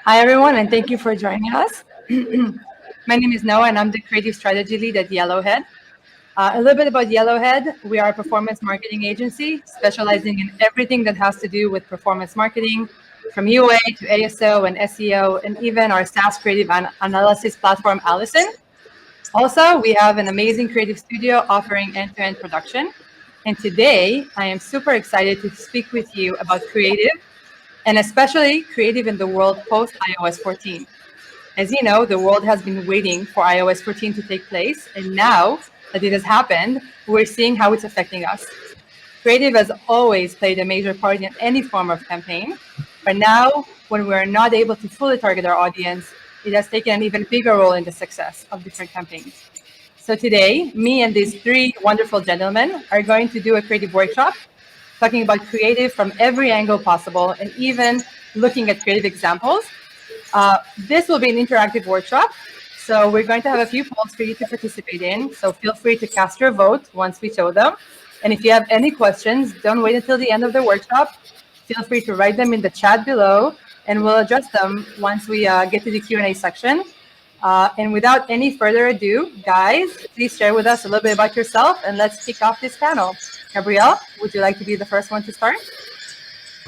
Hi, everyone, and thank you for joining us. My name is Noah, and I'm the creative strategy lead at Yellowhead. A little bit about Yellowhead. We are a performance marketing agency specializing in everything that has to do with performance marketing, from UA to ASO and SEO, and even our SaaS creative analysis platform, Allison. Also, we have an amazing creative studio offering end-to-end production. And today, I am super excited to speak with you about creative, and especially creative in the world post iOS 14. As you know, the world has been waiting for iOS 14 to take place, and now that it has happened, we're seeing how it's affecting us. Creative has always played a major part in any form of campaign, but now, when we're not able to fully target our audience, it has taken an even bigger role in the success of different campaigns. So today, me and these three wonderful gentlemen are going to do a creative workshop talking about creative from every angle possible and even looking at creative examples. This will be an interactive workshop. So we're going to have a few polls for you to participate in. So feel free to cast your vote once we show them. And if you have any questions, don't wait until the end of the workshop. Feel free to write them in the chat below, and we'll address them once we get to the Q&A section. And without any further ado, guys, please share with us a little bit about yourself, and let's kick off this panel. Gabrielle, would you like to be the first one to start?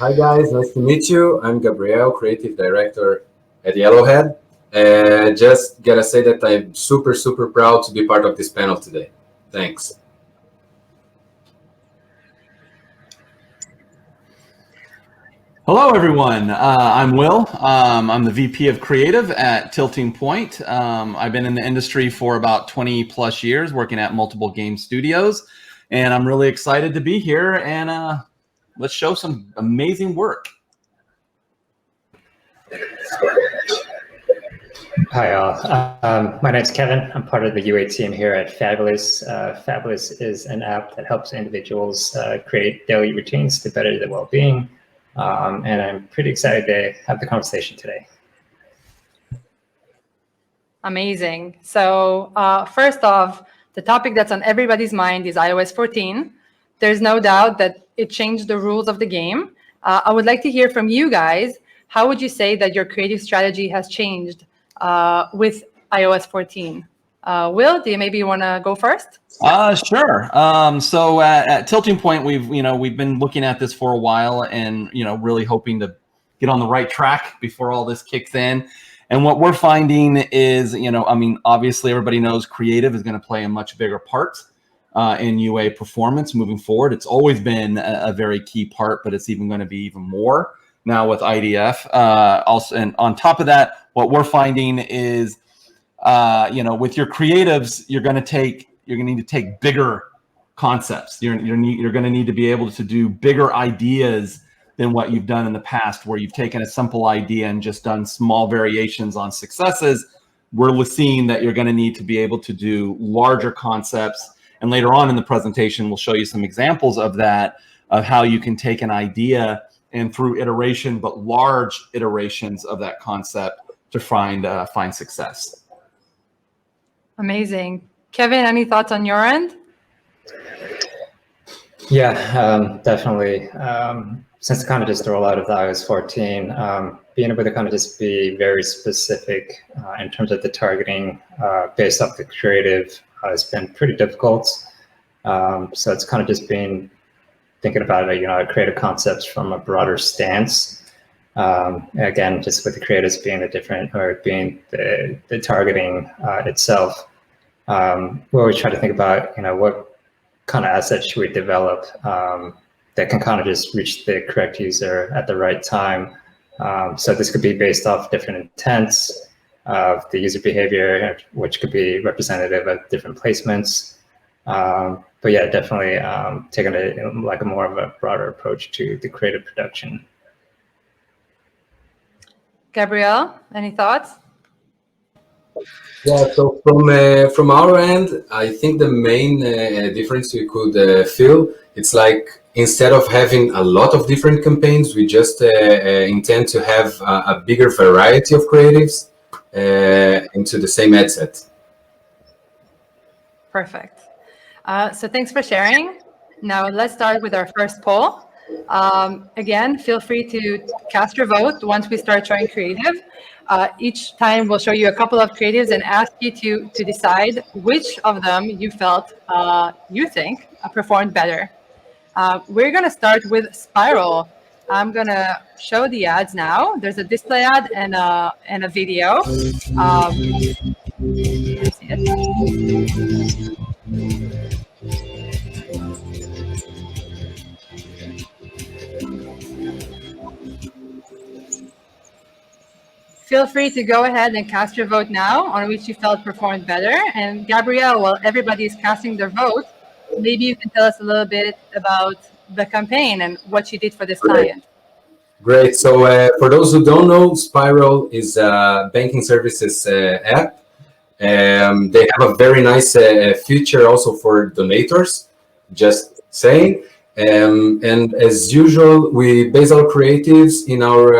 Hi, guys. Nice to meet you. I'm Gabriel, Creative Director at Yellowhead. And just gotta say that I'm super, super proud to be part of this panel today. Thanks. Hello, everyone. I'm Will. I'm the VP of Creative at Tilting Point. I've been in the industry for about 20 plus years, working at multiple game studios, and I'm really excited to be here and let's show some amazing work. Hi, all. My name's Kevin. I'm part of the UA team here at Fabulous. Fabulous is an app that helps individuals create daily routines to better their well-being. And I'm pretty excited to have the conversation today. Amazing. So first off, the topic that's on everybody's mind is iOS 14. There's no doubt that it changed the rules of the game. I would like to hear from you guys. How would you say that your creative strategy has changed with iOS 14? Will, do you maybe want to go first? Sure. So at Tilting Point, we've been looking at this for a while, and really hoping to get on the right track before all this kicks in. And what we're finding is, obviously everybody knows creative is going to play a much bigger part in UA performance moving forward. It's always been a very key part, but it's even going to be even more now with IDF. Also, and on top of that, what we're finding is, with your creatives, you're going to need to take bigger concepts. You're going to need to be able to do bigger ideas than what you've done in the past, where you've taken a simple idea and just done small variations on successes. We're seeing that you're going to need to be able to do larger concepts. And later on in the presentation, we'll show you some examples of that, of how you can take an idea and through iteration, but large iterations of that concept to find success. Amazing. Kevin, any thoughts on your end? Yeah, definitely. Since kind of just the rollout of the iOS 14, being able to kind of just be very specific in terms of the targeting based off the creative has been pretty difficult. So it's kind of just been thinking about creative concepts from a broader stance. Again, just with the creatives being the targeting itself. We always try to think about, what kind of assets should we develop that can kind of just reach the correct user at the right time. So this could be based off different intents of the user behavior, which could be representative of different placements. But yeah, definitely taking a more of a broader approach to the creative production. Gabrielle, any thoughts? Yeah, so from our end, I think the main difference we could feel, it's like instead of having a lot of different campaigns, we just intend to have a bigger variety of creatives into the same ad set. Perfect. So thanks for sharing. Now let's start with our first poll. Again, feel free to cast your vote once we start showing creative. Each time we'll show you a couple of creatives and ask you to decide which of them you felt you think performed better. We're going to start with Spiral. I'm going to show the ads now. There's a display ad and a video. Can you see it? Feel free to go ahead and cast your vote now on which you felt performed better. And Gabrielle, while everybody is casting their vote, maybe you can tell us a little bit about the campaign and what you did for this client. Great. So for those who don't know, Spiral is a banking services app. They have a very nice feature also for donators, just saying. And as usual, we base our creatives in our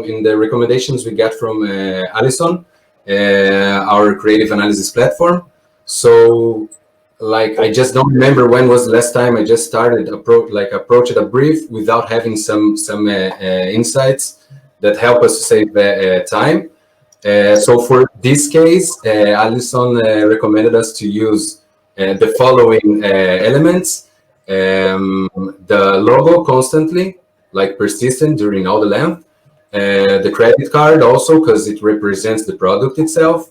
in the recommendations we get from Allison, our creative analysis platform. So, like, I just don't remember when was the last time I just started approached a brief without having some insights that help us save time. So for this case, Allison recommended us to use the following elements. The logo constantly, like persistent during all the length. The credit card also, because it represents the product itself.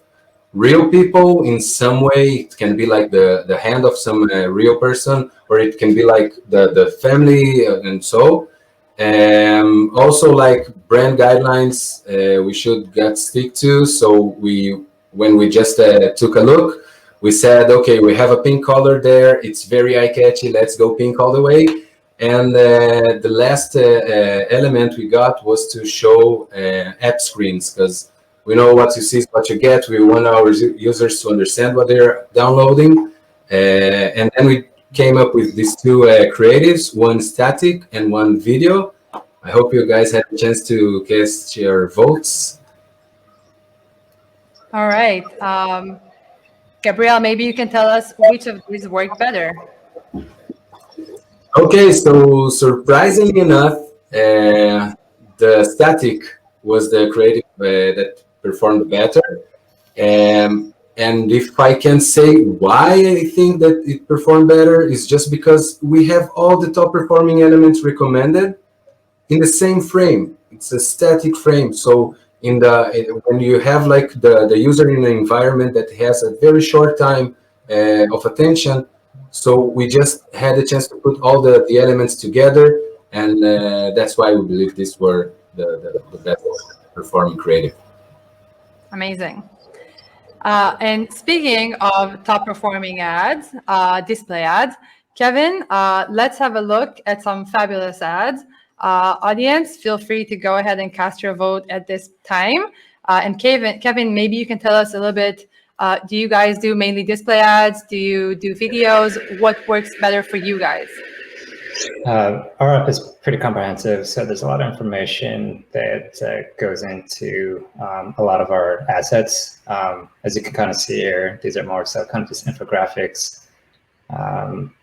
Real people in some way, it can be like the hand of some real person, or it can be like the family and so. Also like brand guidelines we should stick to. So when we just took a look, we said, okay, we have a pink color there. It's very eye-catchy. Let's go pink all the way. And the last element we got was to show app screens, because we know what you see is what you get. We want our users to understand what they're downloading. And then we came up with these two creatives, one static and one video. I hope you guys had a chance to cast your votes. All right. Gabrielle, maybe you can tell us which of these worked better. Okay, so surprisingly enough, the static was the creative that performed better. And if I can say why I think that it performed better, is just because we have all the top performing elements recommended in the same frame. It's a static frame. So when you have like the user in an environment that has a very short time of attention, so we just had a chance to put all the elements together, and that's why we believe these were the best performing creative. Amazing. And speaking of top performing ads, display ads, Kevin, let's have a look at some fabulous ads. Audience, feel free to go ahead and cast your vote at this time. And Kevin, maybe you can tell us a little bit, do you guys do mainly display ads? Do you do videos? What works better for you guys? Our app is pretty comprehensive, so there's a lot of information that goes into a lot of our assets. As you can kind of see here, these are more so kind of just infographics.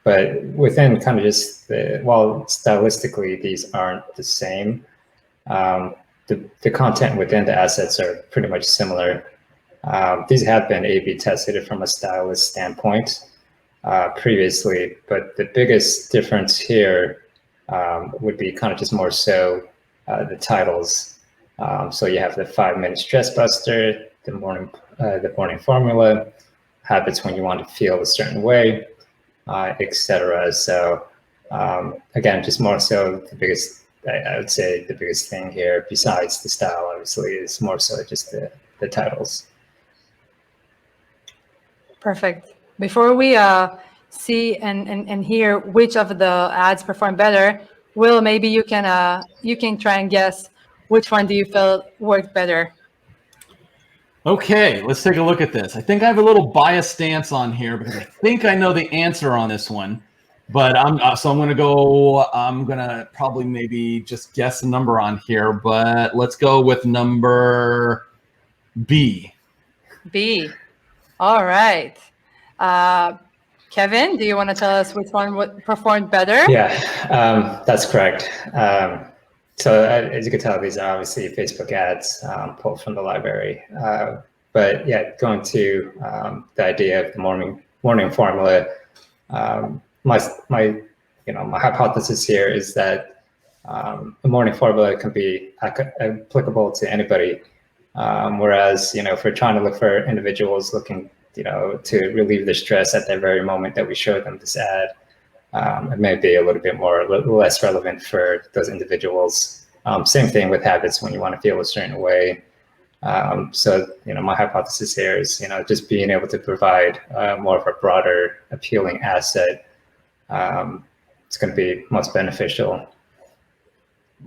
But within kind of just while stylistically these aren't the same, the content within the assets are pretty much similar. These have been A/B tested from a stylist standpoint previously, but the biggest difference here would be kind of just more so the titles. So you have the 5-minute stress buster, the morning formula, habits when you want to feel a certain way, etc. So again, just more so the biggest, I would say the biggest thing here, besides the style, obviously, is more so just the titles. Perfect. Before we see and hear which of the ads perform better, Will, maybe you can try and guess which one do you feel worked better. Okay, let's take a look at this. I think I have a little biased stance on here because I think I know the answer on this one, but I'm gonna probably maybe just guess a number on here, but let's go with number B. B. All right. Kevin, do you want to tell us which one performed better? Yeah, that's correct. So as you can tell, these are obviously Facebook ads pulled from the library. But yeah, going to the idea of the morning formula, my hypothesis here is that the morning formula can be applicable to anybody. Whereas, if we're trying to look for individuals looking, to relieve the stress at that very moment that we show them this ad, it may be a little bit less relevant for those individuals. Same thing with habits when you want to feel a certain way. So, my hypothesis here is, just being able to provide more of a broader, appealing asset. It's going to be most beneficial.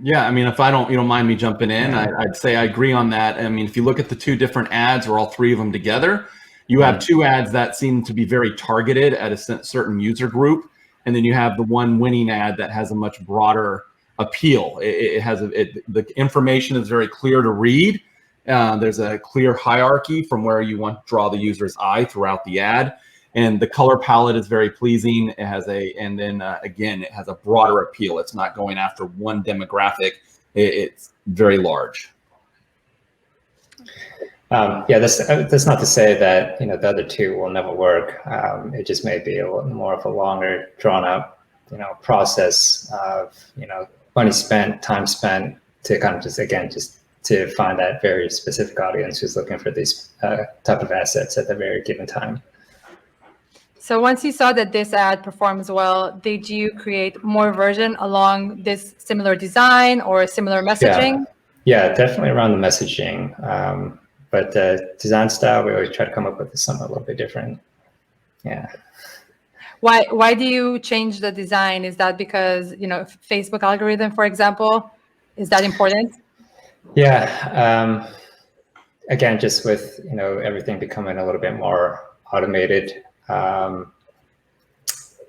Yeah, I mean, if you don't mind me jumping in, I'd say I agree on that. I mean, if you look at the two different ads or all three of them together, you have two ads that seem to be very targeted at a certain user group. And then you have the one winning ad that has a much broader appeal. The information is very clear to read. There's a clear hierarchy from where you want to draw the user's eye throughout the ad. And the color palette is very pleasing. It has again, it has a broader appeal. It's not going after one demographic. It's very large. Yeah, that's not to say that the other two will never work. It just may be a little more of a longer, drawn out, process of money spent, time spent to kind of just to find that very specific audience who's looking for these type of assets at the very given time. So once you saw that this ad performs well, did you create more version along this similar design or similar messaging? Yeah, definitely around the messaging. But the design style, we always try to come up with something a little bit different. Yeah. Why do you change the design? Is that because, Facebook algorithm, for example, is that important? Yeah. Again, just with, everything becoming a little bit more automated, I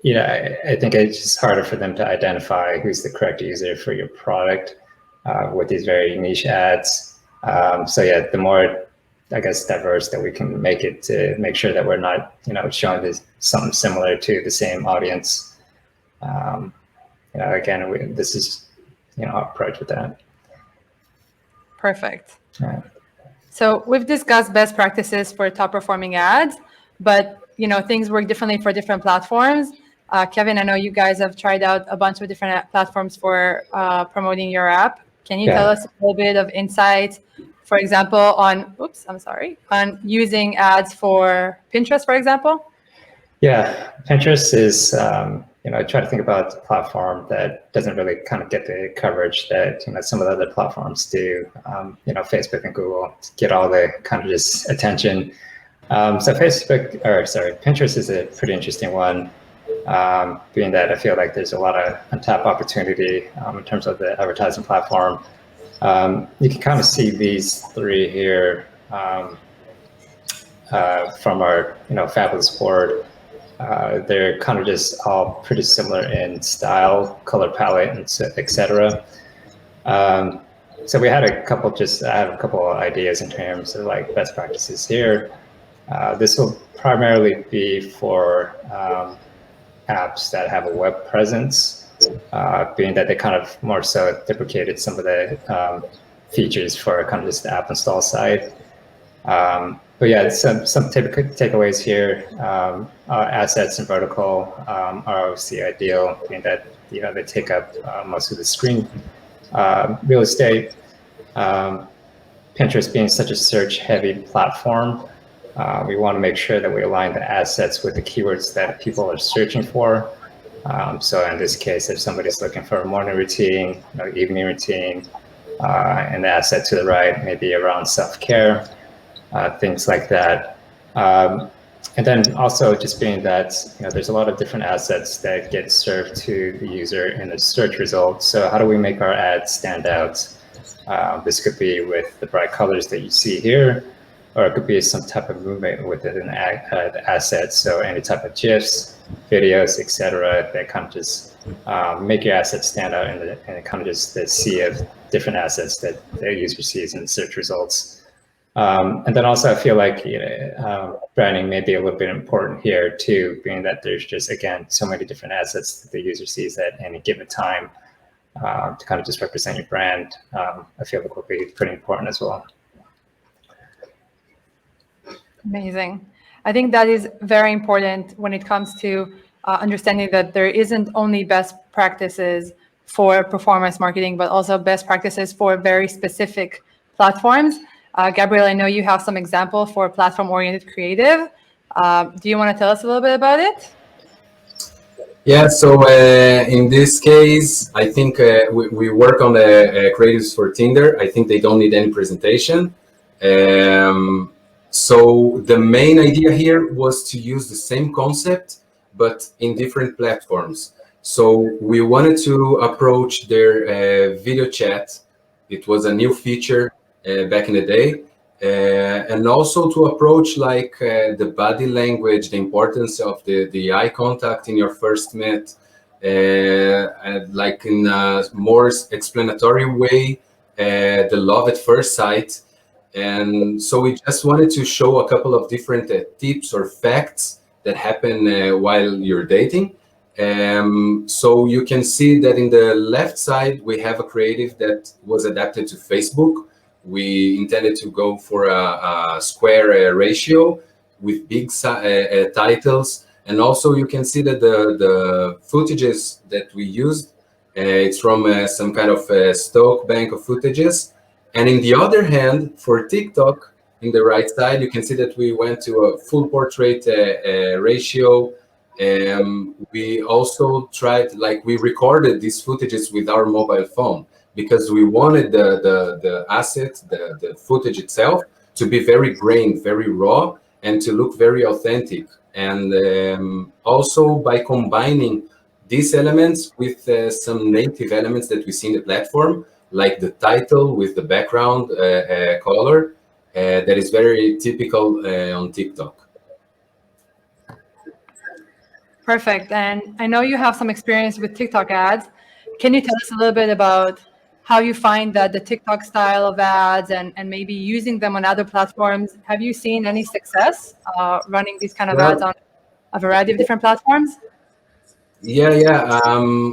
think it's just harder for them to identify who's the correct user for your product with these very niche ads. So yeah, the more, I guess, diverse that we can make it to make sure that we're not, showing this something similar to the same audience. Again, this is, our approach with that. Perfect. Yeah. So we've discussed best practices for top performing ads, but things work differently for different platforms. Kevin, I know you guys have tried out a bunch of different platforms for promoting your app. Can you tell us a little bit of insight, for example, on using ads for Pinterest, for example? Yeah, Pinterest is, I try to think about a platform that doesn't really kind of get the coverage that, some of the other platforms do, Facebook and Google get all the kind of just attention. So Pinterest is a pretty interesting one, being that I feel like there's a lot of untapped opportunity in terms of the advertising platform. You can kind of see these three here from our fabulous board. They're kind of just all pretty similar in style, color palette, and etc. So I have a couple of ideas in terms of like best practices here. This will primarily be for apps that have a web presence, being that they kind of more so deprecated some of the features for kind of just the app install side. But yeah, some typical takeaways here. Assets and vertical are obviously ideal, being that they take up most of the screen real estate. Pinterest being such a search-heavy platform, we want to make sure that we align the assets with the keywords that people are searching for. So in this case, if somebody's looking for a morning routine, evening routine, and the asset to the right, maybe around self-care, things like that. And then also just being that, there's a lot of different assets that get served to the user in the search results. So how do we make our ads stand out? This could be with the bright colors that you see here, or it could be some type of movement within the asset. So any type of GIFs, videos, etc., that kind of just make your assets stand out in kind of just the sea of different assets that the user sees in the search results. And then also I feel like branding may be a little bit important here too, being that there's just, again, so many different assets that the user sees at any given time. To kind of just represent your brand, I feel like will be pretty important as well. Amazing. I think that is very important when it comes to understanding that there isn't only best practices for performance marketing, but also best practices for very specific platforms. Gabriel, I know you have some example for platform-oriented creative. Do you want to tell us a little bit about it? Yeah, so in this case, I think we work on the creatives for Tinder. I think they don't need any presentation. So the main idea here was to use the same concept, but in different platforms. So we wanted to approach their video chat. It was a new feature back in the day. And also to approach like the body language, the importance of the eye contact in your first met, and like in a more explanatory way, the love at first sight. And so we just wanted to show a couple of different tips or facts that happen while you're dating. So you can see that in the left side, we have a creative that was adapted to Facebook. We intended to go for a square ratio with big titles. And also you can see that the footages that we used, it's from some kind of stock bank of footages. And in the other hand, for TikTok, in the right side, you can see that we went to a full portrait ratio. We also tried, like we recorded these footages with our mobile phone, because we wanted the asset, the footage itself, to be very grained, very raw, and to look very authentic. And also by combining these elements with some native elements that we see in the platform, like the title with the background color, that is very typical on TikTok. Perfect. And I know you have some experience with TikTok ads. Can you tell us a little bit about how you find that the TikTok style of ads and maybe using them on other platforms? Have you seen any success running these kind of ads on a variety of different platforms? Yeah.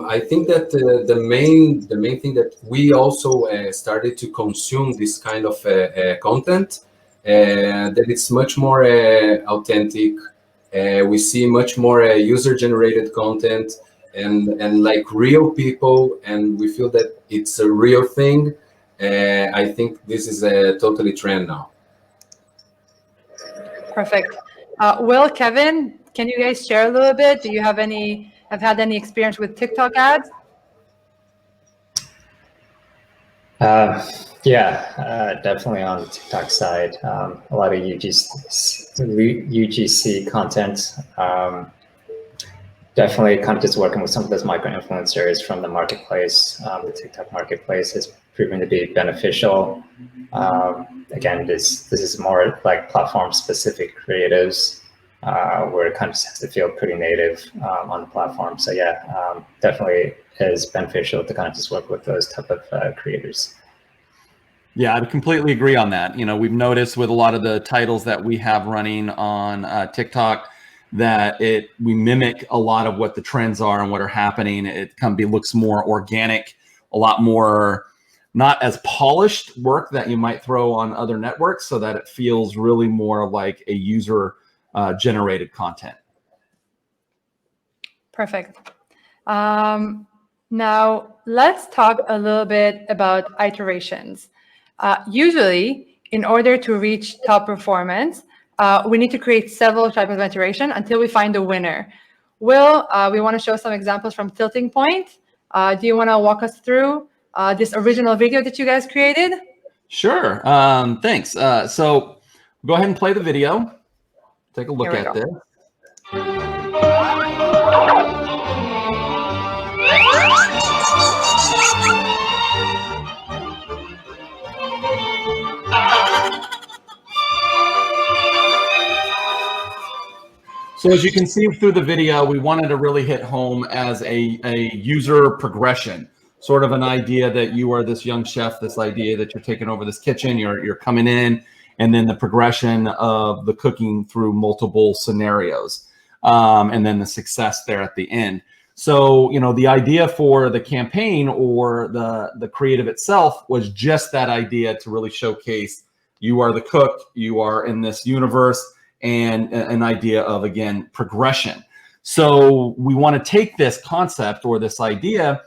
I think that the main thing that we also started to consume this kind of content, that it's much more authentic. We see much more user-generated content and like real people, and we feel that it's a real thing. I think this is a totally trend now. Perfect. Will, Kevin, can you guys share a little bit? Do you have had any experience with TikTok ads? Yeah, definitely on the TikTok side. A lot of UGC content. Definitely kind of just working with some of those micro influencers from the marketplace. The TikTok marketplace has proven to be beneficial. Again, this is more like platform specific creatives, where it kind of has to feel pretty native on the platform. So yeah, definitely is beneficial to kind of just work with those type of creators. Yeah, I completely agree on that. You know, we've noticed with a lot of the titles that we have running on TikTok that we mimic a lot of what the trends are and what are happening. It looks more organic, a lot more not as polished work that you might throw on other networks, so that it feels really more like a user generated content. Perfect. Now let's talk a little bit about iterations. Usually, in order to reach top performance, we need to create several types of iteration until we find a winner. Will, we want to show some examples from Tilting Point. Do you want to walk us through this original video that you guys created? Sure. Thanks. So go ahead and play the video. Take a look at this. So as you can see through the video, we wanted to really hit home as a user progression, sort of an idea that you are this young chef, this idea that you're taking over this kitchen, you're coming in, and then the progression of the cooking through multiple scenarios, and then the success there at the end. So, you know, the idea for the campaign or the creative itself was just that idea to really showcase you are the cook, you are in this universe, and an idea of, again, progression. So we want to take this concept or this idea,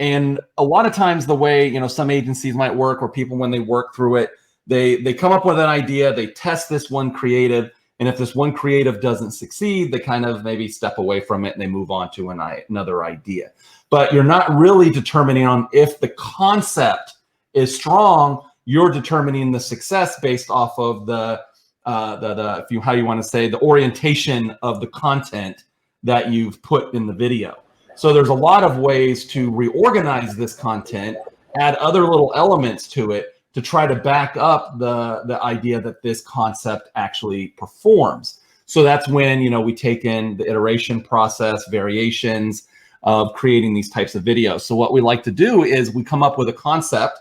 and a lot of times the way, you know, some agencies might work, or people when they work through it, they come up with an idea, they test this one creative, and if this one creative doesn't succeed, they kind of maybe step away from it and they move on to another idea. But you're not really determining on if the concept is strong. You're determining the success based off of the how you want to say, the orientation of the content that you've put in the video. So there's a lot of ways to reorganize this content, add other little elements to it to try to back up the idea that this concept actually performs. So that's when, you know, we take in the iteration process, variations of creating these types of videos. So what we like to do is we come up with a concept,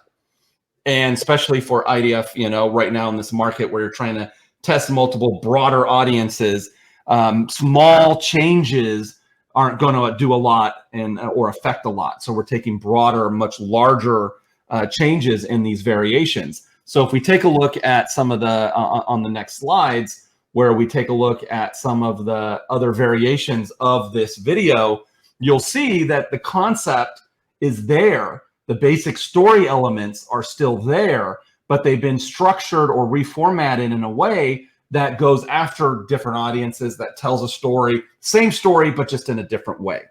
and especially for IDF, you know, right now in this market where you're trying to test multiple broader audiences, small changes aren't going to do a lot or affect a lot. So we're taking broader, much larger changes in these variations. So if we take a look at some of the on the next slides, where we take a look at some of the other variations of this video, you'll see that the concept is there. The basic story elements are still there, but they've been structured or reformatted in a way that goes after different audiences, that tells a story, same story, but just in a different way.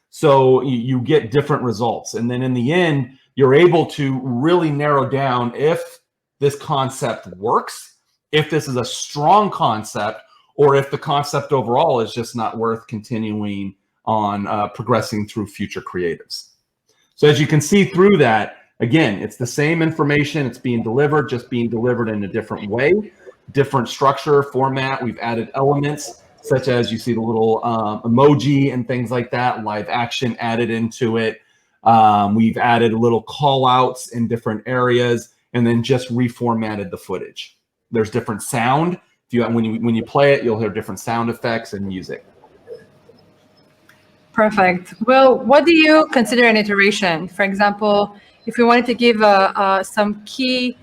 So you get different results. And then in the end, you're able to really narrow down if this concept works, if this is a strong concept, or if the concept overall is just not worth continuing on progressing through future creatives. So as you can see through that, again, it's the same information, it's being delivered, just being delivered in a different way, different structure, format. We've added elements such as you see the little emoji and things like that, live action added into it. We've added little call outs in different areas, and then just reformatted the footage. There's different sound. If you when you play it, you'll hear different sound effects and music. Perfect. Well, what do you consider an iteration? For example, if you wanted to give some key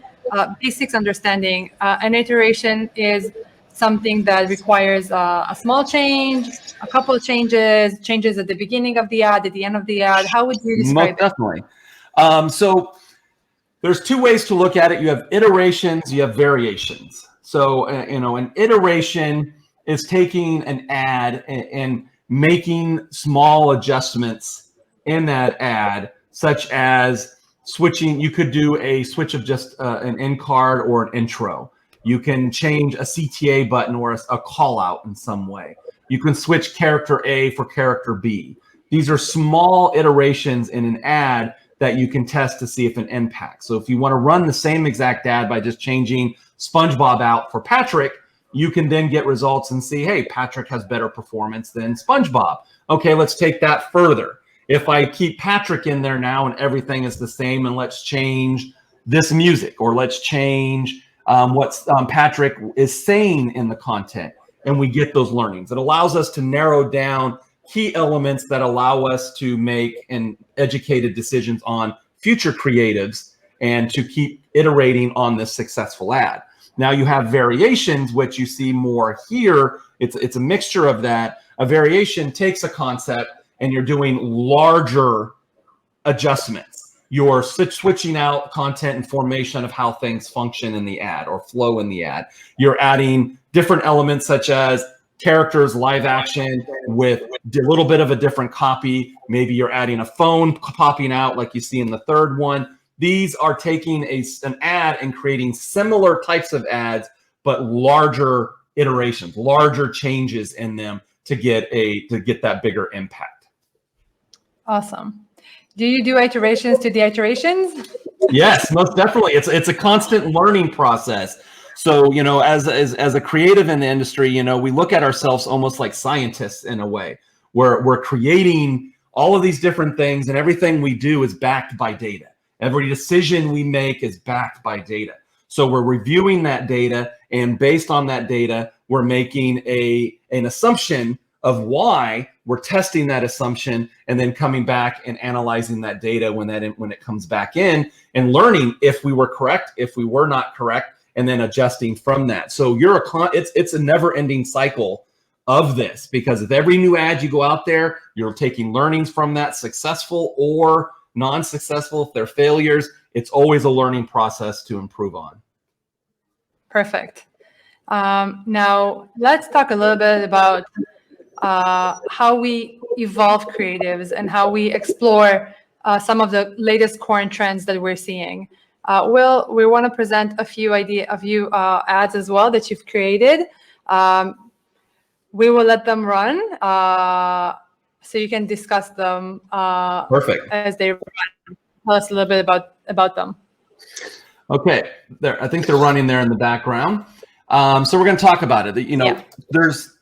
basics understanding, an iteration is something that requires a small change, a couple of changes at the beginning of the ad, at the end of the ad. How would you describe it? Definitely. So there's two ways to look at it. You have iterations, you have variations. So, you know, an iteration is taking an ad and making small adjustments in that ad, such as switching. You could do a switch of just an end card or an intro. You can change a CTA button or a call out in some way. You can switch character A for character B. These are small iterations in an ad that you can test to see if it impacts. So if you want to run the same exact ad by just changing SpongeBob out for Patrick, you can then get results and see, hey, Patrick has better performance than SpongeBob. Okay, let's take that further. If I keep Patrick in there now and everything is the same, and let's change this music, or let's change what Patrick is saying in the content, and we get those learnings. It allows us to narrow down key elements that allow us to make an educated decisions on future creatives and to keep iterating on this successful ad. Now you have variations, which you see more here. It's a mixture of that. A variation takes a concept and you're doing larger adjustments. You're switching out content and formation of how things function in the ad or flow in the ad. You're adding different elements such as characters, live action with a little bit of a different copy. Maybe you're adding a phone popping out like you see in the third one. These are taking an ad and creating similar types of ads, but larger iterations, larger changes in them to get that bigger impact. Awesome. Do you do iterations to the iterations? Yes, most definitely. It's a constant learning process. So, you know, as a creative in the industry, you know, we look at ourselves almost like scientists in a way, where we're creating all of these different things, and everything we do is backed by data. Every decision we make is backed by data. So we're reviewing that data And based on that data, we're making an assumption of why, we're testing that assumption, and then coming back and analyzing that data when it comes back in, and learning if we were correct, if we were not correct, and then adjusting from that. So it's a never-ending cycle of this, because with every new ad you go out there, you're taking learnings from that, successful or non-successful. If they're failures, it's always a learning process to improve on. Perfect. Now let's talk a little bit about how we evolve creatives and how we explore some of the latest current trends that we're seeing. Will, we want to present a few ads as well that you've created. We will let them run so you can discuss them. Perfect. As they run. Tell us a little bit about them. Okay, I think they're running there in the background. So we're going to talk about it. There's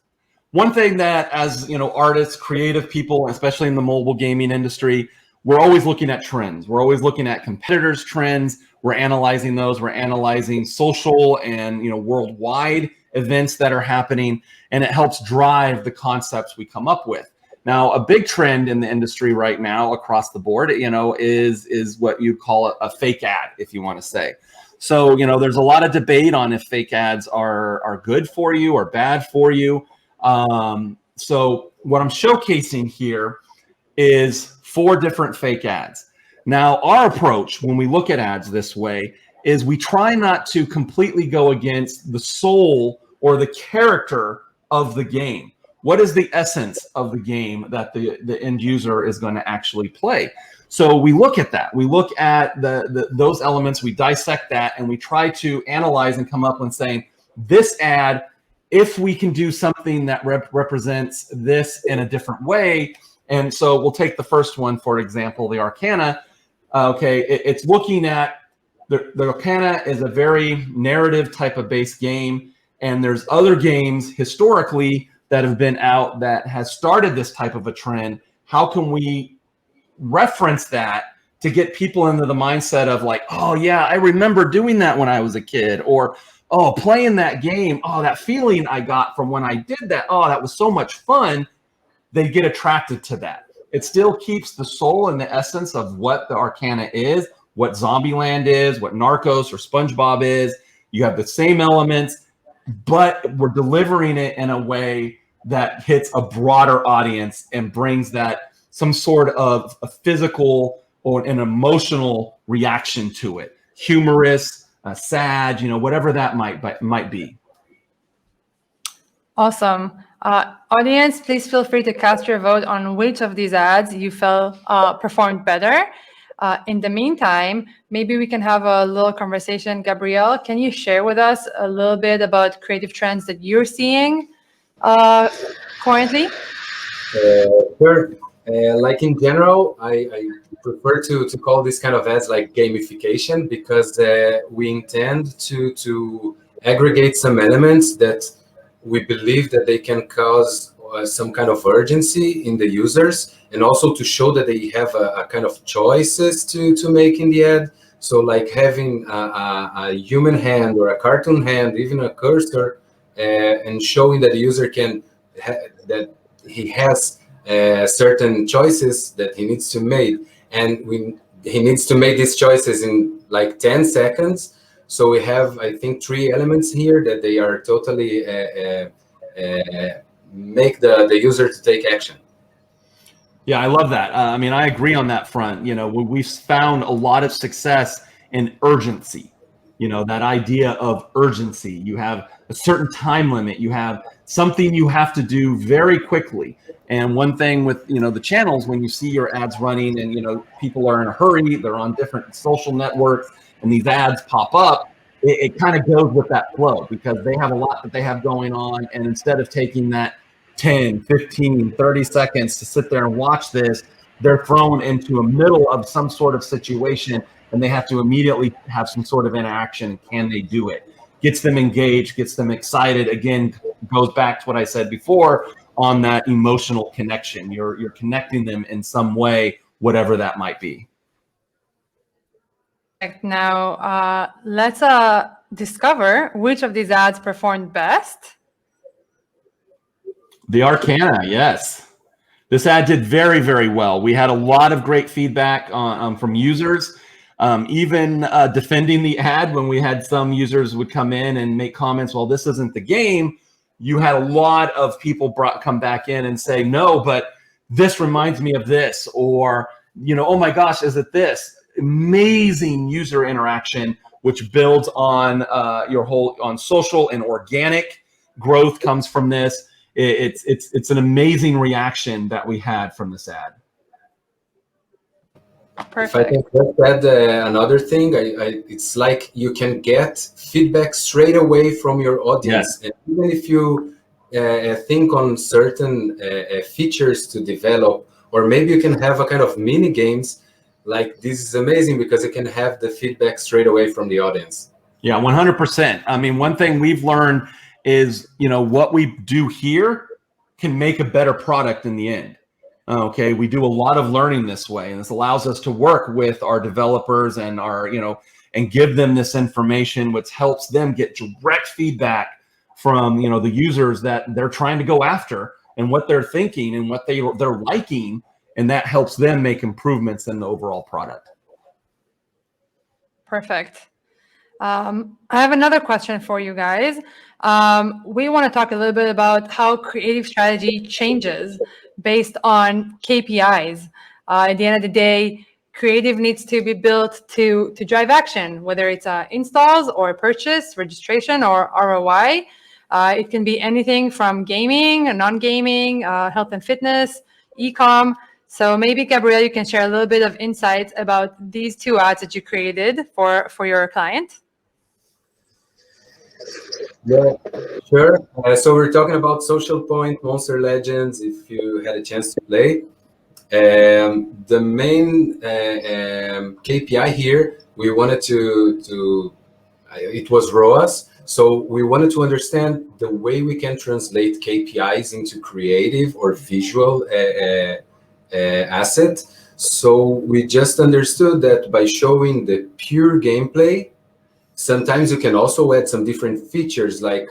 one thing that, as artists, creative people, especially in the mobile gaming industry, we're always looking at trends. We're always looking at competitors' trends. We're analyzing those. We're analyzing social and worldwide events that are happening, and it helps drive the concepts we come up with. Now, a big trend in the industry right now across the board, is what you call a fake ad, if you want to say. So, there's a lot of debate on if fake ads are good for you or bad for you. So what I'm showcasing here is 4 different fake ads. Now, our approach when we look at ads this way is we try not to completely go against the soul or the character of the game. What is the essence of the game that the end user is going to actually play? So we look at that. We look at those elements, we dissect that, and we try to analyze and come up with saying, this ad, if we can do something that represents this in a different way. And so we'll take the first one, for example, the Arcana. Okay, it's looking at the Arcana is a very narrative type of base game, and there's other games historically that have been out that has started this type of a trend. How can we reference that to get people into the mindset of like, oh yeah, I remember doing that when I was a kid, or oh, playing that game, oh, that feeling I got from when I did that, oh, that was so much fun. They get attracted to that. It still keeps the soul and the essence of what the Arcana is, what Zombieland is, what Narcos or SpongeBob is. You have the same elements, but we're delivering it in a way that hits a broader audience and brings that some sort of a physical or an emotional reaction to it. Humorous, sad, whatever that might be. Awesome. Audience, please feel free to cast your vote on which of these ads you felt performed better. In the meantime, maybe we can have a little conversation. Gabrielle, can you share with us a little bit about creative trends that you're seeing currently? Sure. Like in general, I prefer to call this kind of ads like gamification, because we intend to aggregate some elements that we believe that they can cause some kind of urgency in the users, and also to show that they have a kind of choices to make in the ad. So like having a human hand or a cartoon hand, even a cursor, and showing that the user can that he has certain choices that he needs to make, and he needs to make these choices in like 10 seconds. So we have, I think, 3 elements here that they are totally make the user to take action. Yeah, I love that. I mean, I agree on that front. We've found a lot of success in urgency. That idea of urgency. You have a certain time limit. You have something you have to do very quickly. And one thing with, the channels, when you see your ads running and, people are in a hurry, they're on different social networks, and these ads pop up, it kind of goes with that flow, because they have a lot that they have going on. And instead of taking that 10, 15, 30 seconds to sit there and watch this, they're thrown into a middle of some sort of situation, and they have to immediately have some sort of interaction. Can they do it? Gets them engaged, gets them excited. Again, goes back to what I said before on that emotional connection. You're connecting them in some way, whatever that might be. Now, let's discover which of these ads performed best? The Arcana, yes. This ad did very, very well. We had a lot of great feedback from users, even defending the ad when we had some users would come in and make comments, well, this isn't the game. You had a lot of people come back in and say, no, but this reminds me of this, or, oh my gosh, is it this? Amazing user interaction, which builds on on social and organic growth comes from this. It's an amazing reaction that we had from this ad. Perfect. If I can just add another thing, it's like you can get feedback straight away from your audience. Yes. And even if you think on certain features to develop, or maybe you can have a kind of mini games, like this is amazing because you can have the feedback straight away from the audience. Yeah, 100%. I mean, one thing we've learned is, what we do here can make a better product in the end. Okay, we do a lot of learning this way, and this allows us to work with our developers and our, and give them this information, which helps them get direct feedback from, the users that they're trying to go after and what they're thinking and what they're liking, and that helps them make improvements in the overall product. Perfect. I have another question for you guys. We want to talk a little bit about how creative strategy changes based on KPIs. At the end of the day, creative needs to be built to drive action, whether it's installs or purchase, registration, or ROI. It can be anything from gaming, non-gaming, health and fitness, e-com. So maybe, Gabrielle, you can share a little bit of insights about these two ads that you created for your client. Yeah, sure. So we're talking about Social Point, Monster Legends, if you had a chance to play. The main KPI here, we wanted it was ROAS. So we wanted to understand the way we can translate KPIs into creative or visual asset. So we just understood that by showing the pure gameplay, sometimes you can also add some different features like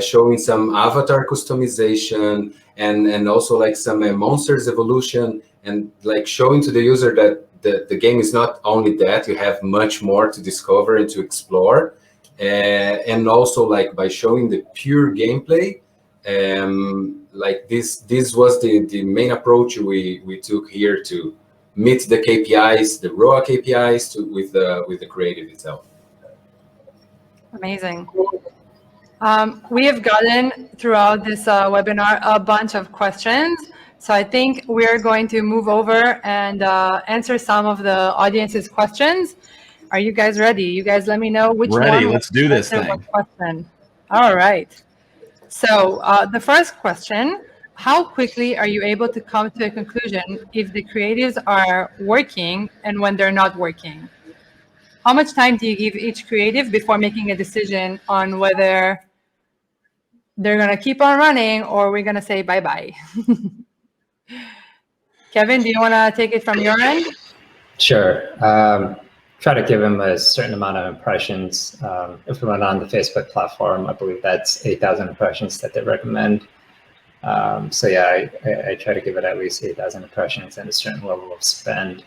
showing some avatar customization and also like some monsters evolution, and like showing to the user that the game is not only that, you have much more to discover and to explore. And also like by showing the pure gameplay, like this was the main approach we took here to meet the KPIs, the ROA KPIs with the creative itself. Amazing. We have gotten throughout this webinar a bunch of questions. So I think we're going to move over and answer some of the audience's questions. Are you guys ready? You guys let me know which one. Ready, let's do this thing. Question. All right. So the first question, how quickly are you able to come to a conclusion if the creatives are working and when they're not working? How much time do you give each creative before making a decision on whether they're going to keep on running or we're going to say bye-bye? Kevin, do you want to take it from your end? Sure. Try to give them a certain amount of impressions. If we went on the Facebook platform, I believe that's 8,000 impressions that they recommend. So yeah, I try to give it at least 8,000 impressions and a certain level of spend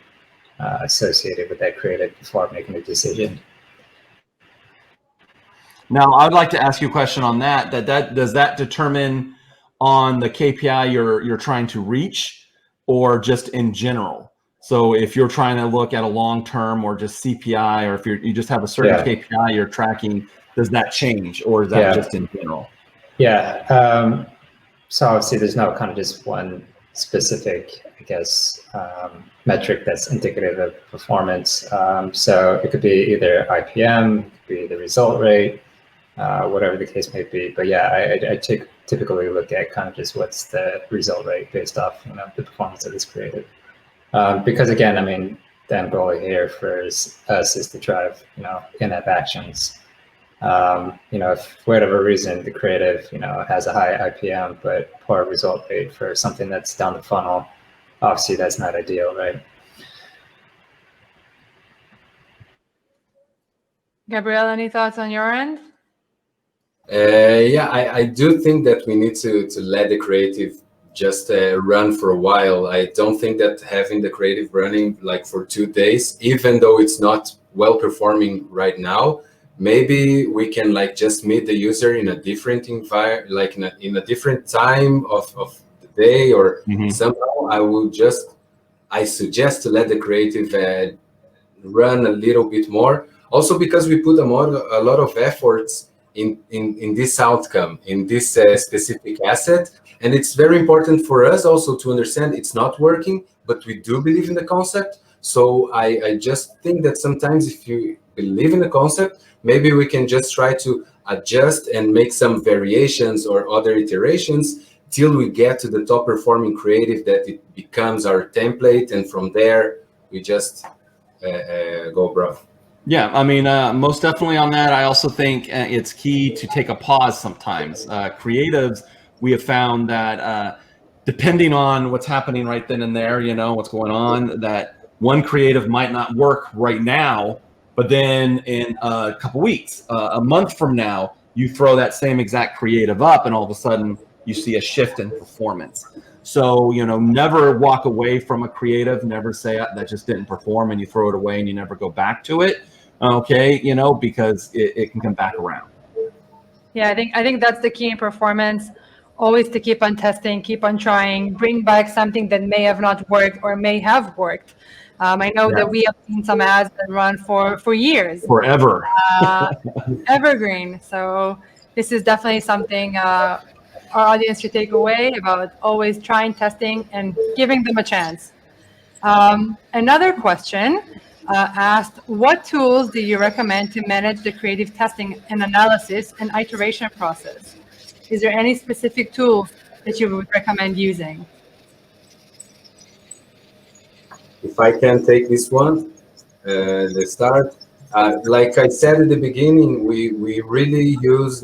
associated with that creative before making a decision. Now, I would like to ask you a question on that. Does that determine on the KPI you're trying to reach, or just in general? So if you're trying to look at a long term or just CPI, or if you just have a certain KPI you're tracking, does that change, or is that just in general? Yeah. So obviously there's no kind of just one specific, I guess, metric that's indicative of performance. So it could be either IPM, it could be the result rate, whatever the case may be. But yeah, I typically look at kind of just what's the result rate based off the performance of this creative. Because again, I mean, the end goal here for us is to drive in-app actions. If for whatever reason the creative has a high IPM but poor result rate for something that's down the funnel, obviously that's not ideal, right? Gabrielle, any thoughts on your end? Yeah, I do think that we need to let the creative just run for a while. I don't think that having the creative running like for 2 days, even though it's not well performing right now, maybe we can like just meet the user in a different environment, like in a different time of the day, or somehow I suggest to let the creative run a little bit more. Also because we put a lot of efforts in this outcome, in this specific asset. And it's very important for us also to understand it's not working, but we do believe in the concept. So I just think that sometimes if you believe in the concept, maybe we can just try to adjust and make some variations or other iterations till we get to the top performing creative, that it becomes our template. And from there, we just go bro. Yeah, I mean, most definitely on that. I also think it's key to take a pause sometimes. Creatives, we have found that depending on what's happening right then and there, what's going on, that one creative might not work right now, but then in a couple weeks, a month from now, you throw that same exact creative up, and all of a sudden you see a shift in performance. So, never walk away from a creative, never say that just didn't perform and you throw it away and you never go back to it. Okay, because it can come back around. Yeah, I think that's the key in performance. Always to keep on testing, keep on trying, bring back something that may have not worked or may have worked. I know that we have seen some ads that run for years. Forever. Evergreen. So this is definitely something our audience should take away about always trying, testing, and giving them a chance. Another question asked, what tools do you recommend to manage the creative testing and analysis and iteration process? Is there any specific tools that you would recommend using? If I can take this one, the start. Like I said at the beginning, we really use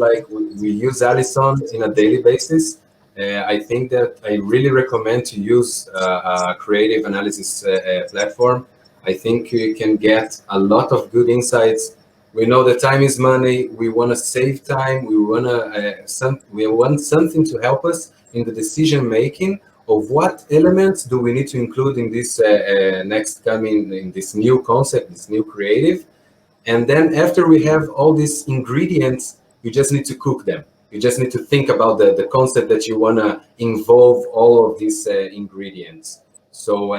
we use Allison in a daily basis. I think that I really recommend to use a creative analysis platform. I think you can get a lot of good insights. We know that time is money. We want to save time. We want something to help us in the decision making of what elements do we need to include in this next coming, in this new concept, this new creative. And then after we have all these ingredients, you just need to cook them. You just need to think about the concept that you want to involve all of these ingredients. So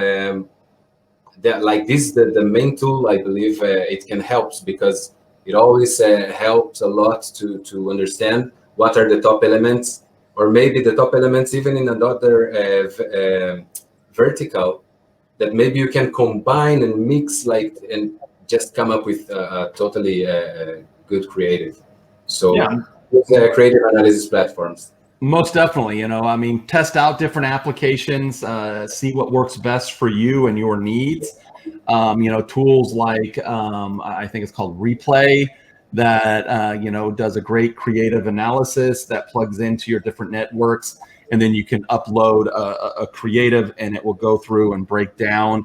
like this, the main tool, I believe it can help, because it always helps a lot to understand what are the top elements, or maybe the top elements even in another vertical, that maybe you can combine and mix and just come up with a totally good creative. So creative analysis platforms. Most definitely, I mean, test out different applications, see what works best for you and your needs. Tools like I think it's called Replay, that does a great creative analysis that plugs into your different networks, and then you can upload a creative, and it will go through and break down,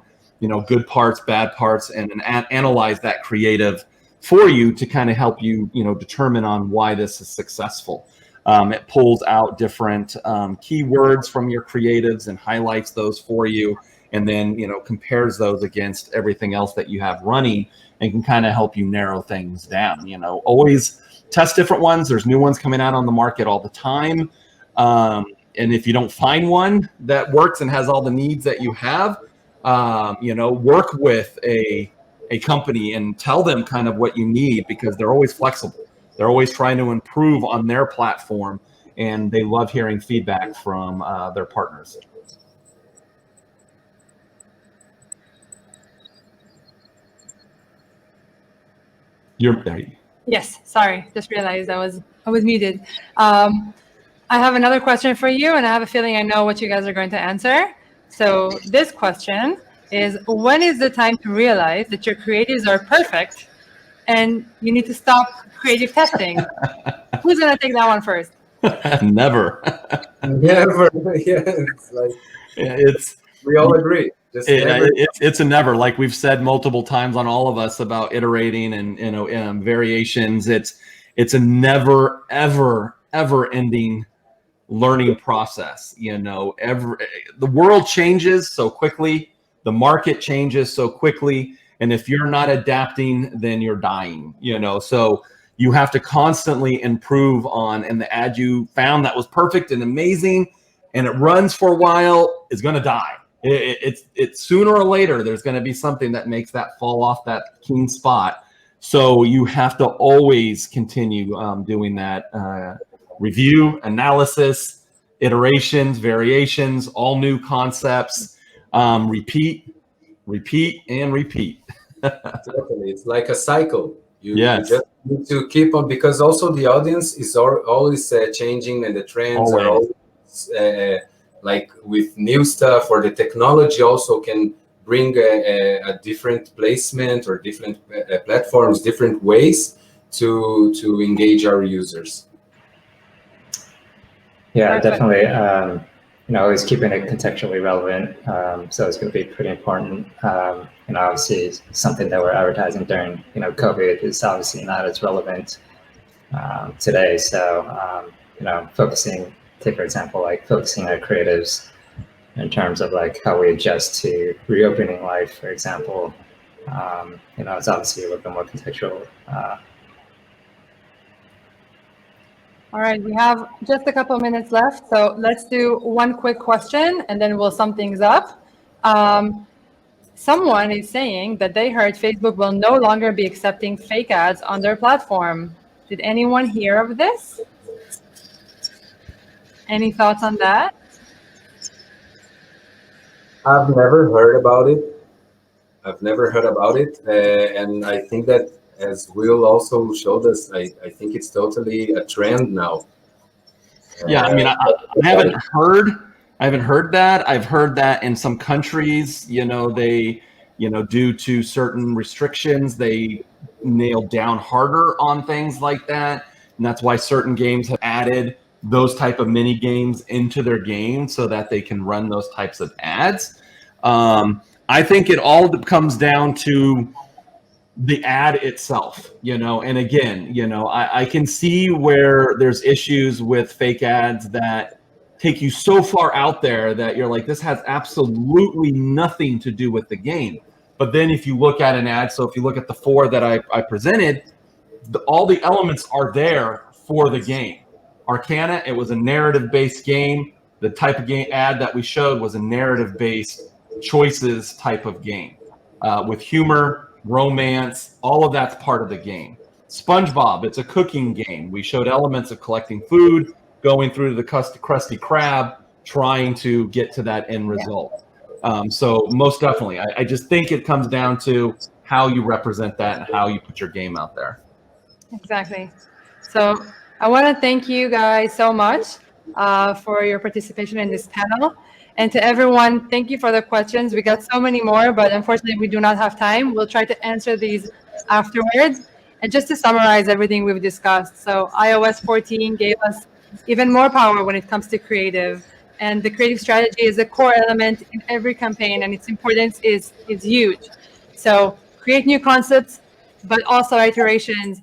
good parts, bad parts, and analyze that creative for you to kind of help you, determine on why this is successful. It pulls out different keywords from your creatives and highlights those for you, and then compares those against everything else that you have running, and can kind of help you narrow things down. Always test different ones. There's new ones coming out on the market all the time, and if you don't find one that works and has all the needs that you have, work with a company and tell them kind of what you need, because they're always flexible. They're always trying to improve on their platform, and they love hearing feedback from their partners. You're there. Yes, sorry, just realized I was muted. I have another question for you, and I have a feeling I know what you guys are going to answer. So this question is, when is the time to realize that your creatives are perfect and you need to stop creative testing? Who's going to take that one first? Never. Never. Yeah, it's like it's we all agree. Just never. It's a never, like we've said multiple times on all of us about iterating and variations. It's a never ever ending learning process. The world changes so quickly, the market changes so quickly, and if you're not adapting, then you're dying. So you have to constantly improve on, and the ad you found that was perfect and amazing and it runs for a while is going to die. It's sooner or later there's going to be something that makes that fall off that keen spot. So you have to always continue doing that review, analysis, iterations, variations, all new concepts, repeat, and repeat. Definitely. It's like a cycle. You Yes. just need to keep on, because also the audience is always changing, and the trends are always like with new stuff, or the technology also can bring a different placement or different platforms, different ways to engage our users. Yeah, definitely. Always keeping it contextually relevant. So it's going to be pretty important. Obviously something that we're advertising during, COVID is obviously not as relevant today. So, focusing, take for example, like focusing our creatives in terms of like how we adjust to reopening life, for example, it's obviously a little bit more contextual. All right, we have just a couple of minutes left, so let's do one quick question and then we'll sum things up. Someone is saying that they heard Facebook will no longer be accepting fake ads on their platform. Did anyone hear of this? Any thoughts on that? I've never heard about it. And I think that, as Will also showed us, I think it's totally a trend now. Yeah, I mean, I haven't heard that. I've heard that in some countries, they, due to certain restrictions, they nailed down harder on things like that. And that's why certain games have added those type of mini games into their game so that they can run those types of ads. I think it all comes down to the ad itself, and again, I can see where there's issues with fake ads that take you so far out there that you're like, this has absolutely nothing to do with the game. But then if you look at an ad, so if you look at the 4 that I presented, all the elements are there for the game. Arcana, it was a narrative-based game. The type of game ad that we showed was a narrative-based choices type of game with humor, romance, all of that's part of the game. SpongeBob, it's a cooking game. We showed elements of collecting food, going through the Krusty Krab, trying to get to that end result. So most definitely, I just think it comes down to how you represent that and how you put your game out there. Exactly. So I want to thank you guys so much for your participation in this panel. And to everyone, thank you for the questions. We got so many more, but unfortunately we do not have time. We'll try to answer these afterwards. And just to summarize everything we've discussed. So iOS 14 gave us even more power when it comes to creative. And the creative strategy is a core element in every campaign, and its importance is huge. So create new concepts, but also iterations.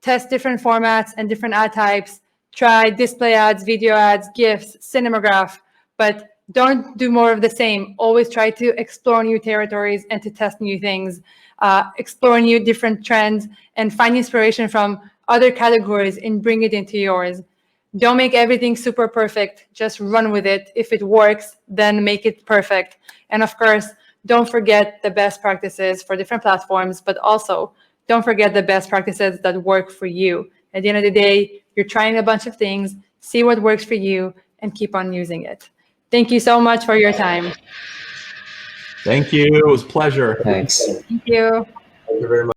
Test different formats and different ad types. Try display ads, video ads, GIFs, Cinematograph, but don't do more of the same. Always try to explore new territories and to test new things, explore new different trends, and find inspiration from other categories and bring it into yours. Don't make everything super perfect. Just run with it. If it works, then make it perfect. And of course, don't forget the best practices for different platforms, but also don't forget the best practices that work for you. At the end of the day, you're trying a bunch of things, see what works for you, and keep on using it. Thank you so much for your time. Thank you. It was a pleasure. Thanks. Thank you. Thank you very much.